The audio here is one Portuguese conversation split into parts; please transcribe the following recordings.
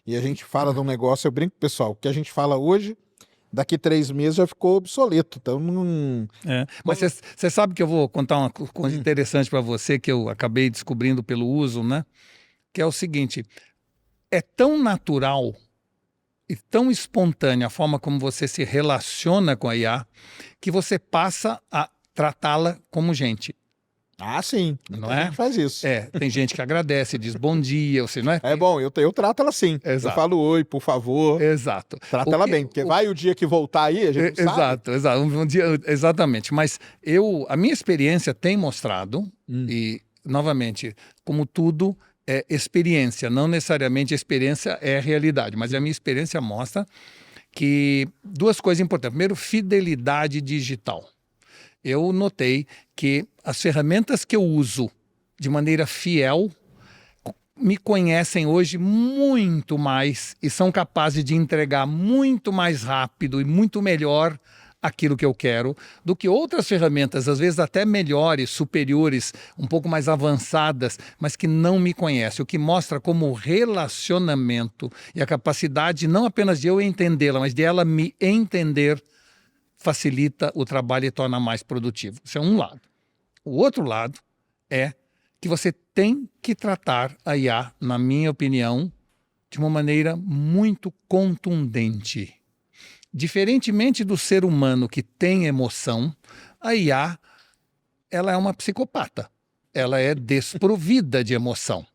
E a gente fala de um negócio, eu brinco, pessoal, o que a gente fala hoje, daqui 3 meses já ficou obsoleto. Então, não... Mas você sabe que eu vou contar uma coisa interessante para você que eu acabei descobrindo pelo uso, né? Que é o seguinte, é tão natural e tão espontânea a forma como você se relaciona com a IA que você passa a tratá-la como gente. Ah, sim. Não A é? gente faz isso. Tem gente que agradece, diz bom dia, ou seja, não é? É bom, eu trato ela assim. Exato. Eu falo oi, por favor. Exato. Trata ela bem, porque vai o dia que voltar aí, a gente não sabe. Exato. Um dia, exatamente. Mas a minha experiência tem mostrado, e, novamente, como tudo, é experiência. Não necessariamente experiência é realidade, mas a minha experiência mostra que 2 coisas importantes. Primeiro, fidelidade digital. Eu notei que as ferramentas que eu uso de maneira fiel me conhecem hoje muito mais e são capazes de entregar muito mais rápido e muito melhor aquilo que eu quero do que outras ferramentas, às vezes até melhores, superiores, um pouco mais avançadas, mas que não me conhecem, o que mostra como o relacionamento e a capacidade não apenas de eu entendê-la, mas de ela me entender facilita o trabalho e torna mais produtivo. Isso é um lado. O outro lado é que você tem que tratar a IA, na minha opinião, de uma maneira muito contundente. Diferentemente do ser humano que tem emoção, a IA, ela é uma psicopata. Ela é desprovida de emoção,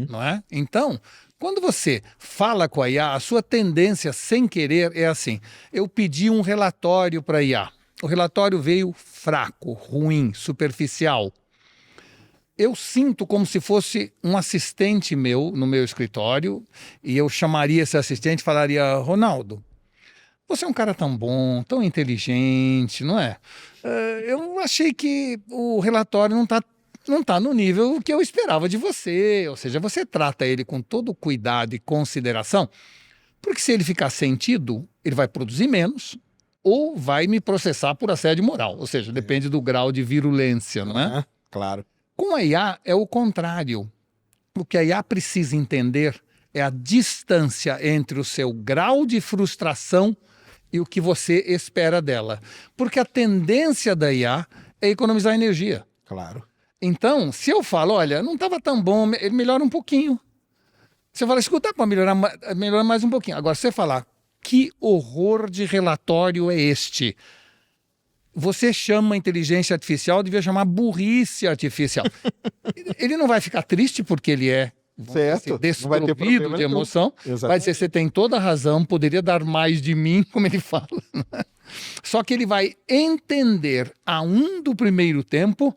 não é? Então, quando você fala com a IA, a sua tendência, sem querer, é assim. Eu pedi um relatório para a IA. O relatório veio fraco, ruim, superficial. Eu sinto como se fosse um assistente meu no meu escritório e eu chamaria esse assistente e falaria, Ronaldo, você é um cara tão bom, tão inteligente, não é? Eu achei que o relatório não tá no nível que eu esperava de você. Ou seja, você trata ele com todo cuidado e consideração, porque se ele ficar sentido, ele vai produzir menos ou vai me processar por assédio moral. Ou seja, depende do grau de virulência, não é? Claro. Com a IA é o contrário. O que a IA precisa entender é a distância entre o seu grau de frustração e o que você espera dela. Porque a tendência da IA é economizar energia. Claro. Então, se eu falo, olha, não estava tão bom, ele melhora um pouquinho. Você fala, escuta, para melhorar mais um pouquinho. Agora, se você falar, que horror de relatório é este? Você chama a inteligência artificial, devia chamar burrice artificial. Ele não vai ficar triste porque ele é certo. desprovido de emoção. Vai dizer, você tem toda a razão, poderia dar mais de mim, como ele fala. Só que ele vai entender do primeiro tempo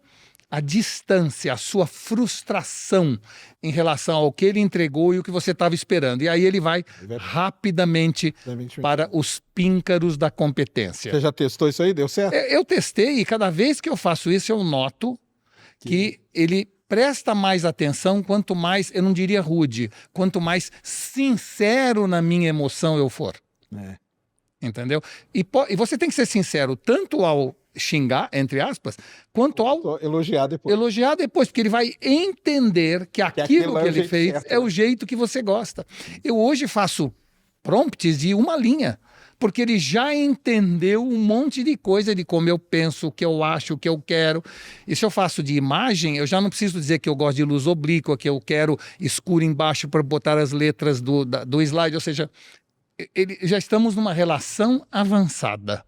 a distância, a sua frustração em relação ao que ele entregou e o que você estava esperando. E aí ele vai rapidamente para os píncaros da competência. Você já testou isso aí? Deu certo? Eu testei e cada vez que eu faço isso eu noto que ele presta mais atenção, quanto mais, eu não diria rude, quanto mais sincero na minha emoção eu for. Entendeu? E você tem que ser sincero tanto ao xingar, entre aspas, quanto ao elogiar depois. Elogiar depois, porque ele vai entender que aquilo que ele fez é o jeito que você gosta. Eu hoje faço prompts de 1 linha, porque ele já entendeu um monte de coisa de como eu penso, o que eu acho, o que eu quero. E se eu faço de imagem, eu já não preciso dizer que eu gosto de luz oblíqua, que eu quero escuro embaixo para botar as letras do slide, ou seja, já estamos numa relação avançada.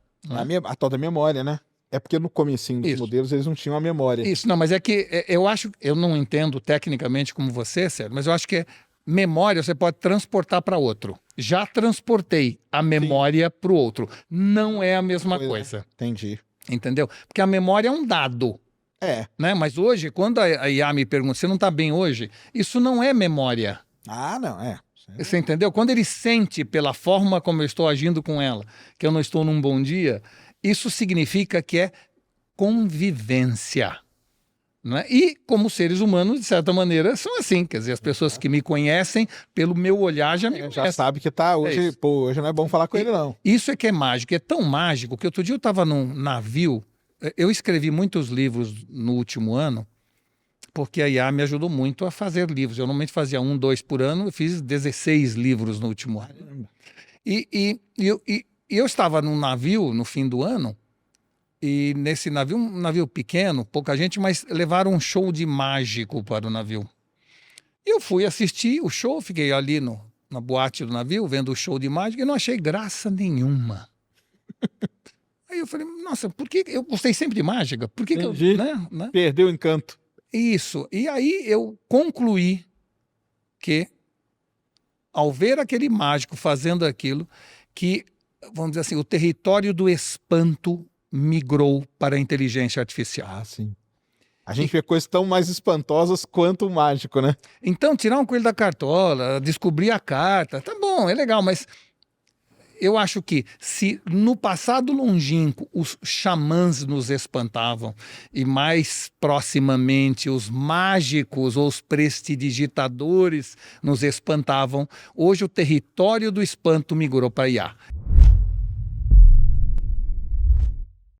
A tal da memória, né? É porque no comecinho dos modelos eles não tinham a memória. Isso, não, mas é que eu não entendo tecnicamente como você, Sérgio, mas eu acho que memória você pode transportar para outro. Já transportei a memória para o outro. Não é a mesma coisa. Entendi. Entendeu? Porque a memória é um dado. Né? Mas hoje, quando a IA me pergunta, você não está bem hoje? Isso não é memória. Ah, não, Você entendeu? Quando ele sente pela forma como eu estou agindo com ela, que eu não estou num bom dia, isso significa que é convivência. Não é? E como seres humanos, de certa maneira, são assim. Quer dizer, as pessoas que me conhecem, pelo meu olhar, já me conhecem. Já sabe que tá hoje, hoje não é bom falar com ele, não. Isso é que é mágico. É tão mágico que outro dia eu estava num navio, eu escrevi muitos livros no último ano, porque a IA me ajudou muito a fazer livros. Eu normalmente fazia 1, 2 por ano, eu fiz 16 livros no último ano. E eu estava num navio no fim do ano, e nesse navio, um navio pequeno, pouca gente, mas levaram um show de mágico para o navio. Eu fui assistir o show, fiquei ali na boate do navio, vendo o show de mágica, e não achei graça nenhuma. Aí eu falei, nossa, por que eu gostei sempre de mágica? Por que eu, Entendi. né? Perdeu o encanto. Isso. E aí eu concluí que, ao ver aquele mágico fazendo aquilo, que, vamos dizer assim, o território do espanto migrou para a inteligência artificial. Ah, sim. A gente vê coisas tão mais espantosas quanto o mágico, né? Então, tirar um coelho da cartola, descobrir a carta, tá bom, é legal, mas eu acho que se no passado longínquo os xamãs nos espantavam e mais proximamente os mágicos ou os prestidigitadores nos espantavam, hoje o território do espanto migrou para IA.